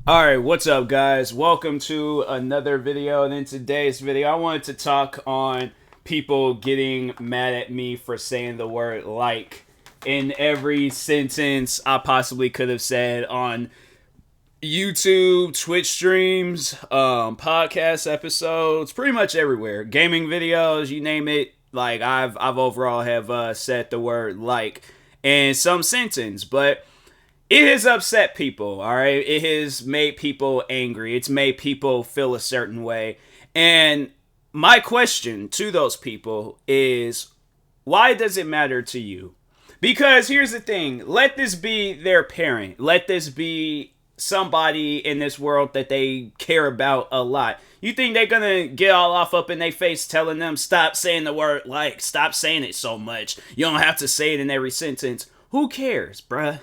Alright, what's up guys? Welcome to another video, and in today's video I wanted to talk on people getting mad at me for saying the word like in every sentence I possibly could have said on YouTube, Twitch streams, podcast episodes, pretty much everywhere. Gaming videos, you name it. Like I've overall have said the word like in some sentence, but it has upset people, all right? It has made people angry. It's made people feel a certain way. And my question to those people is, why does it matter to you? Because here's the thing. Let this be their parent. Let this be somebody in this world that they care about a lot. You think they're gonna get all off up in their face telling them, stop saying the word like, stop saying it so much. You don't have to say it in every sentence. Who cares, bruh?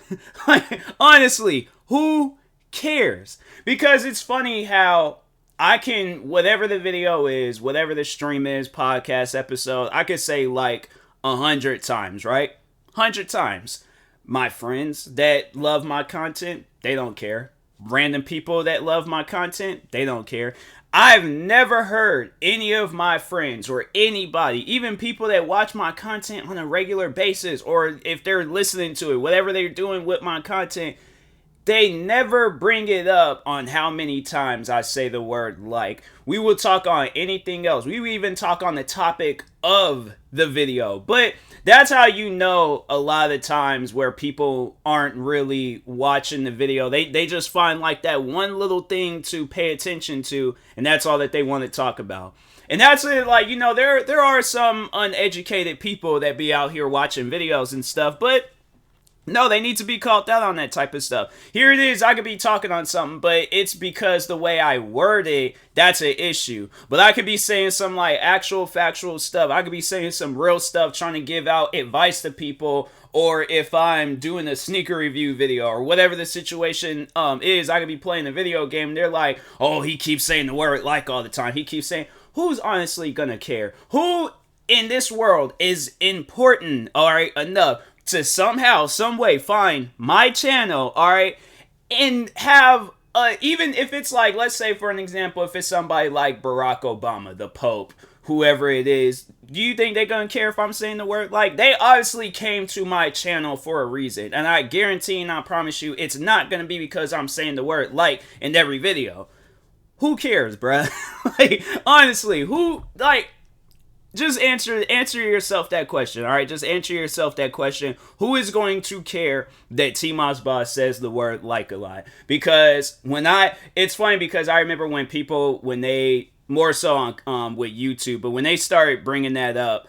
Like, honestly, who cares? Because it's funny how I can, whatever the video is, whatever the stream is, podcast, episode, I could say like 100 times, right? 100 times. My friends that love my content, they don't care. Random people that love my content, they don't care. I've never heard any of my friends or anybody, even people that watch my content on a regular basis, or if they're listening to it, whatever they're doing with my content, they never bring it up on how many times I say the word like. We will talk on anything else. We will even talk on the topic of the video. But that's how you know a lot of times where people aren't really watching the video. They just find like that one little thing to pay attention to, and that's all that they want to talk about. And that's it, like, you know, there are some uneducated people that be out here watching videos and stuff, but no, they need to be called out on that type of stuff. Here it is, I could be talking on something, but it's because the way I word it, that's an issue. But I could be saying some like actual factual stuff. I could be saying some real stuff, trying to give out advice to people. Or if I'm doing a sneaker review video or whatever the situation is, I could be playing a video game. And they're like, oh, he keeps saying the word like all the time. He keeps saying, who's honestly gonna care? Who in this world is important, all right, enough to somehow, some way find my channel, alright, and have, even if it's like, let's say for an example, if it's somebody like Barack Obama, the Pope, whoever it is, do you think they're gonna care if I'm saying the word like? They obviously came to my channel for a reason, and I guarantee and I promise you, it's not gonna be because I'm saying the word like in every video. Who cares, bruh? Like, honestly, who, like, just answer yourself that question, all right? Just answer yourself that question. Who is going to care that TMossBoss says the word like a lot? Because it's funny because I remember when people, when they, more so on with YouTube, but when they started bringing that up,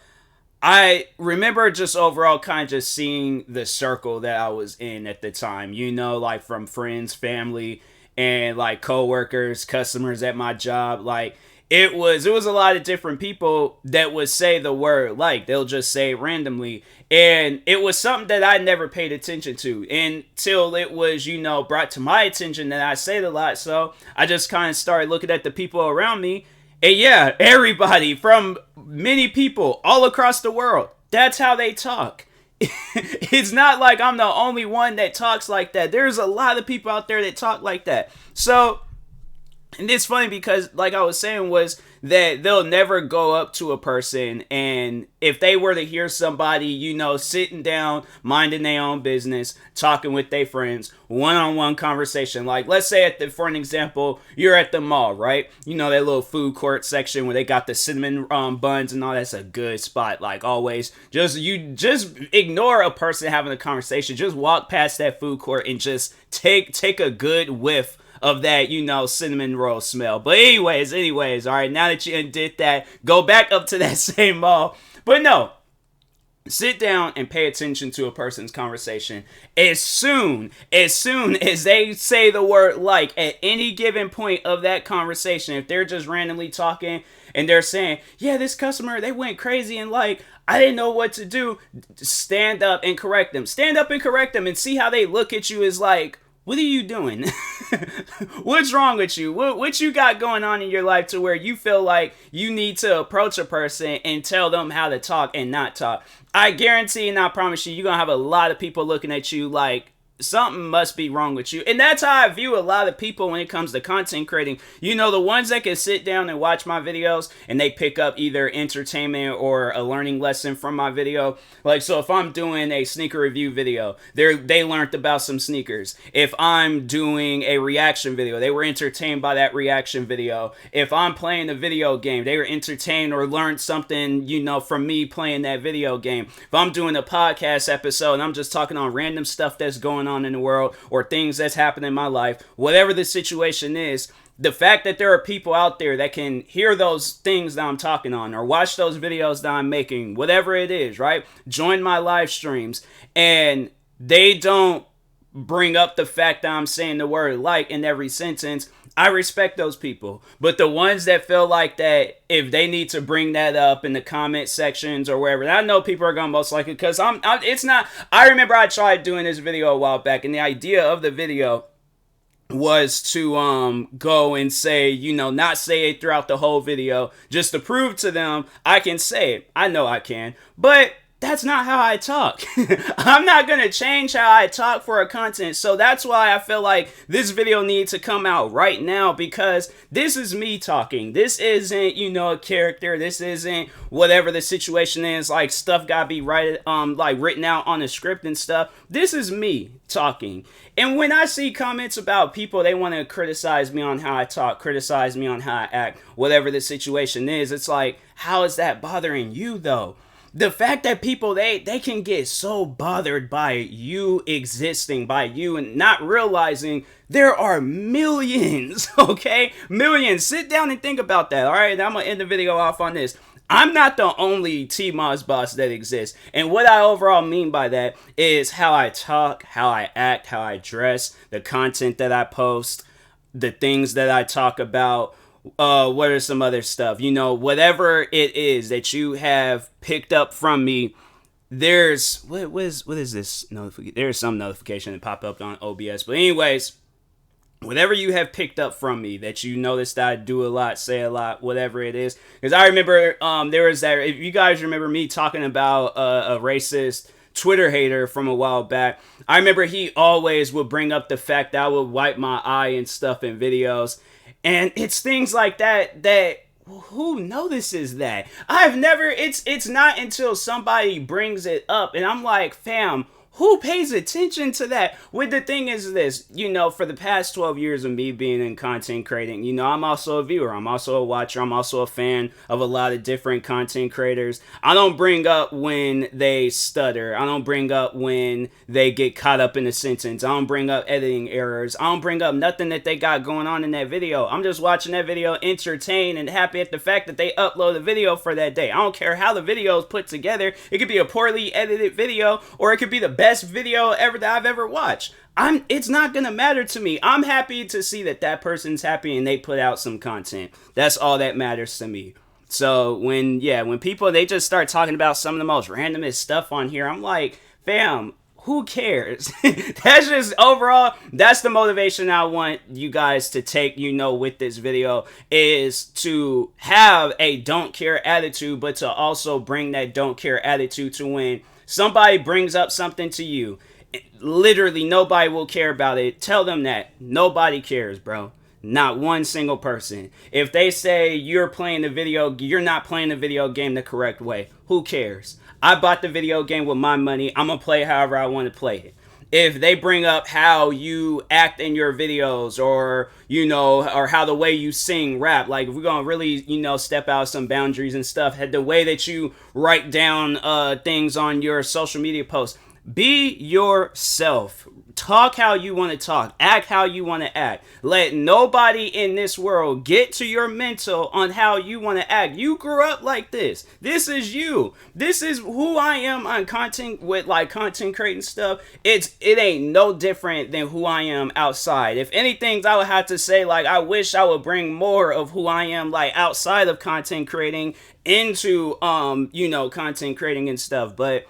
I remember just overall kind of just seeing the circle that I was in at the time, you know, like from friends, family, and like coworkers, customers at my job, like, it was a lot of different people that would say the word like. They'll just say it randomly. And it was something that I never paid attention to until it was, you know, brought to my attention that I say it a lot. So I just kind of started looking at the people around me. And yeah, everybody from many people all across the world, that's how they talk. It's not like I'm the only one that talks like that. There's a lot of people out there that talk like that. So, and it's funny because, like I was saying, was that they'll never go up to a person, and if they were to hear somebody, you know, sitting down, minding their own business, talking with their friends, one-on-one conversation, like, let's say, for an example, you're at the mall, right? You know, that little food court section where they got the cinnamon buns and all, that's a good spot, like, always. Just ignore a person having a conversation. Just walk past that food court and just take a good whiff of that, you know, cinnamon roll smell. But anyways, all right, now that you did that, go back up to that same mall. But no, sit down and pay attention to a person's conversation. As soon as they say the word like at any given point of that conversation, if they're just randomly talking and they're saying, yeah, this customer, they went crazy and like, I didn't know what to do, stand up and correct them. Stand up and correct them and see how they look at you as like, what are you doing? What's wrong with you? What you got going on in your life to where you feel like you need to approach a person and tell them how to talk and not talk? I guarantee and I promise you, you're going to have a lot of people looking at you like, something must be wrong with you. And that's how I view a lot of people when it comes to content creating. You know, the ones that can sit down and watch my videos and they pick up either entertainment or a learning lesson from my video. Like, so if I'm doing a sneaker review video, they learned about some sneakers. If I'm doing a reaction video, they were entertained by that reaction video. If I'm playing a video game, they were entertained or learned something, you know, from me playing that video game. If I'm doing a podcast episode and I'm just talking on random stuff that's going on in the world or things that's happening in my life, whatever the situation is, the fact that there are people out there that can hear those things that I'm talking on or watch those videos that I'm making, whatever it is, right? Join my live streams and they don't bring up the fact that I'm saying the word like in every sentence. I respect those people. But the ones that feel like that, if they need to bring that up in the comment sections or wherever, and I know people are going to most likely, because it's not, I remember I tried doing this video a while back, and the idea of the video was to go and say, you know, not say it throughout the whole video, just to prove to them I can say it. I know I can, but that's not how I talk. I'm not going to change how I talk for a content. So that's why I feel like this video needs to come out right now, because this is me talking. This isn't, you know, a character. This isn't whatever the situation is, like stuff got to be like written out on a script and stuff. This is me talking. And when I see comments about people, they want to criticize me on how I talk, criticize me on how I act, whatever the situation is, it's like, how is that bothering you though? The fact that people, they can get so bothered by you existing, by you, and not realizing there are millions, okay? Millions. Sit down and think about that, all right? I'm going to end the video off on this. I'm not the only TMossBoss that exists. And what I overall mean by that is how I talk, how I act, how I dress, the content that I post, the things that I talk about. What are some other stuff? You know, whatever it is that you have picked up from me, there's, what is this notification? There's some notification that popped up on OBS. But anyways, whatever you have picked up from me that you noticed that I do a lot, say a lot, whatever it is. Because I remember there was that, if you guys remember me talking about a racist Twitter hater from a while back, I remember he always would bring up the fact that I would wipe my eye and stuff in videos. And it's things like that who notices that? I've never, it's not until somebody brings it up and I'm like, fam, who pays attention to that? Well, the thing is this, you know, for the past 12 years of me being in content creating, you know, I'm also a viewer, I'm also a watcher, I'm also a fan of a lot of different content creators. I don't bring up when they stutter. I don't bring up when they get caught up in a sentence. I don't bring up editing errors. I don't bring up nothing that they got going on in that video. I'm just watching that video, entertained and happy at the fact that they upload a video for that day. I don't care how the video is put together. It could be a poorly edited video or it could be the best video ever that I've ever watched. It's not gonna matter to me. I'm happy to see that person's happy and they put out some content. That's all that matters to me. So when people, they just start talking about some of the most randomest stuff on here, I'm like, fam, who cares? That's just overall, that's the motivation I want you guys to take, you know, with this video, is to have a don't care attitude, but to also bring that don't care attitude to when somebody brings up something to you, literally nobody will care about it. Tell them that nobody cares, bro. Not one single person. If they say you're not playing the video game the correct way, who cares? I bought the video game with my money. I'm gonna play however I want to play it. If they bring up how you act in your videos, or, you know, or how the way you sing, rap, like if we're gonna really, you know, step out some boundaries and stuff, the way that you write down things on your social media posts, be yourself. Talk how you want to talk. Act how you want to act. Let nobody in this world get to your mental on how you want to act. You grew up like this. This is you. This is who I am on content, with like content creating stuff. It ain't no different than who I am outside. If anything, I would have to say, like, I wish I would bring more of who I am, like, outside of content creating into you know, content creating and stuff. But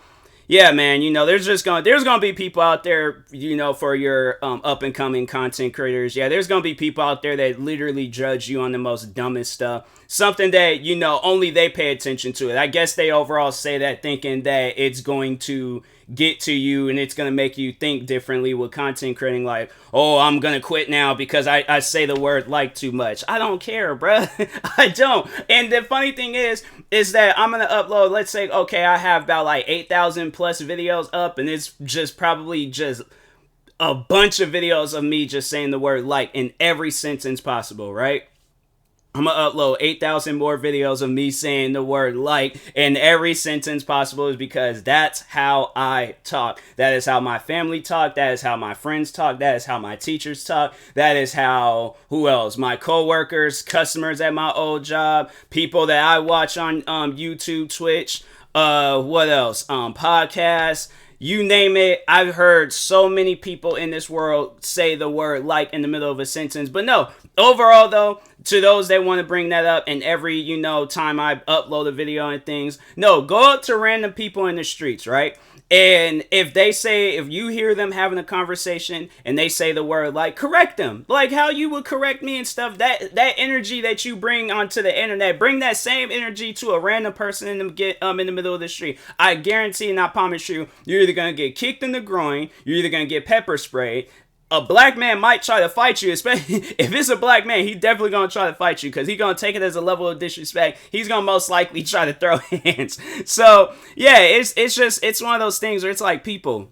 yeah, man, you know, there's gonna be people out there, you know, for your up and coming content creators. Yeah, there's gonna be people out there that literally judge you on the most dumbest stuff. Something that, you know, only they pay attention to it. I guess they overall say that thinking that it's going to get to you, and it's going to make you think differently with content creating. Like, oh, I'm going to quit now because I say the word like too much. I don't care, bruh. I don't. And the funny thing is that I'm going to upload, let's say, okay, I have about like 8,000 plus videos up, and it's just probably just a bunch of videos of me just saying the word like in every sentence possible, right? I'm going to upload 8,000 more videos of me saying the word like in every sentence possible, is because that's how I talk. That is how my family talk. That is how my friends talk. That is how my teachers talk. That is how, who else? My coworkers, customers at my old job, people that I watch on YouTube, Twitch, what else? Podcasts. You name it. I've heard so many people in this world say the word like in the middle of a sentence. But no, overall though, to those that want to bring that up, and every, time I upload a video and things, no, go up to random people in the streets, right? And if you hear them having a conversation and they say the word like, correct them. Like how you would correct me and stuff. That energy that you bring onto the internet, bring that same energy to a random person in the middle of the street. I guarantee and I promise you, you're either going to get kicked in the groin, you're either going to get pepper sprayed. A black man might try to fight you, especially if it's a black man. He's definitely going to try to fight you because he's going to take it as a level of disrespect. He's going to most likely try to throw hands. So, yeah, it's one of those things where it's like, people,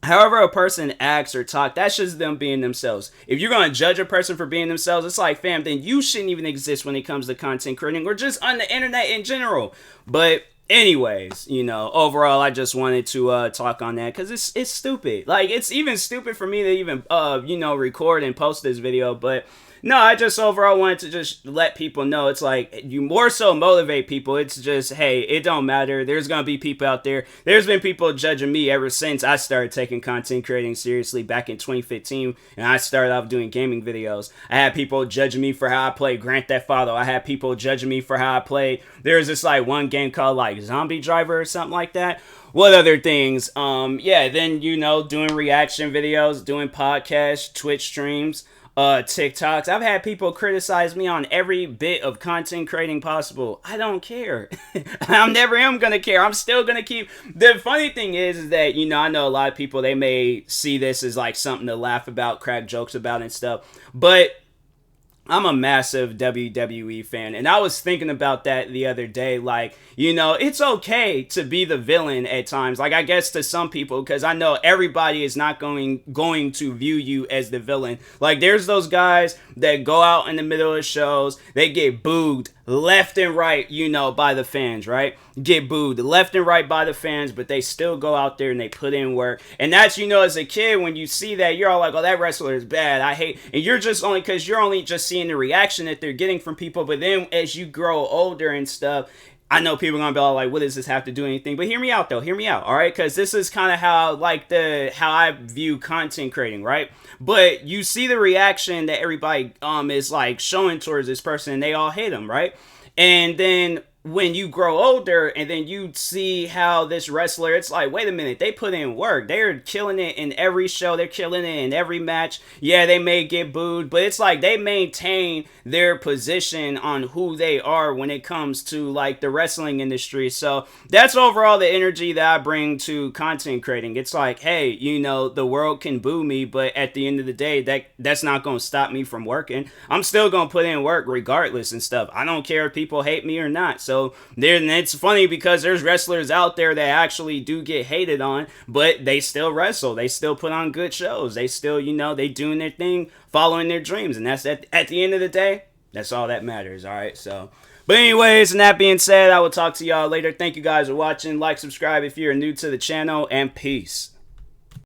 however a person acts or talk, that's just them being themselves. If you're going to judge a person for being themselves, it's like, fam, then you shouldn't even exist when it comes to content creating or just on the internet in general. But anyways, overall, I just wanted to talk on that because it's stupid. Like, it's even stupid for me to even, record and post this video. But no, I just overall wanted to just let people know. It's like, you more so motivate people. It's just, hey, it don't matter. There's going to be people out there. There's been people judging me ever since I started taking content creating seriously back in 2015. And I started off doing gaming videos. I had people judging me for how I played Grand Theft Auto. I had people judging me for how I played. There's this like one game called like Zombie Driver or something like that. What other things? Then, doing reaction videos, doing podcasts, Twitch streams, TikToks. I've had people criticize me on every bit of content creating possible. I don't care. I never am gonna care. I'm still gonna keep. The funny thing is that, I know a lot of people, they may see this as like something to laugh about, crack jokes about and stuff, but I'm a massive WWE fan, and I was thinking about that the other day. Like, it's okay to be the villain at times. Like, I guess to some people, because I know everybody is not going to view you as the villain. Like, there's those guys that go out in the middle of shows, they get booed left and right, by the fans, right? Get booed left and right by the fans, but they still go out there and they put in work. And that's, as a kid, when you see that, you're all like, oh, that wrestler is bad, I hate. And you're just only, because you're only just seeing the reaction that they're getting from people. But then as you grow older and stuff, I know people are going to be all like, what does this have to do with anything? But hear me out, though. Hear me out, all right? Because this is kind of how I view content creating, right? But you see the reaction that everybody is like showing towards this person, and they all hate him, right? And then when you grow older and then you see how this wrestler, it's like, wait a minute, they put in work. They're killing it in every show. They're killing it in every match. Yeah, they may get booed, but it's like they maintain their position on who they are when it comes to like the wrestling industry. So that's overall the energy that I bring to content creating. It's like, hey, the world can boo me, but at the end of the day, that's not going to stop me from working. I'm still going to put in work regardless and stuff. I don't care if people hate me or not. So it's funny because there's wrestlers out there that actually do get hated on, but they still wrestle. They still put on good shows. They still, they doing their thing, following their dreams. And that's at the end of the day, that's all that matters. All right. So, but anyways, and that being said, I will talk to y'all later. Thank you guys for watching. Like, subscribe if you're new to the channel, and peace.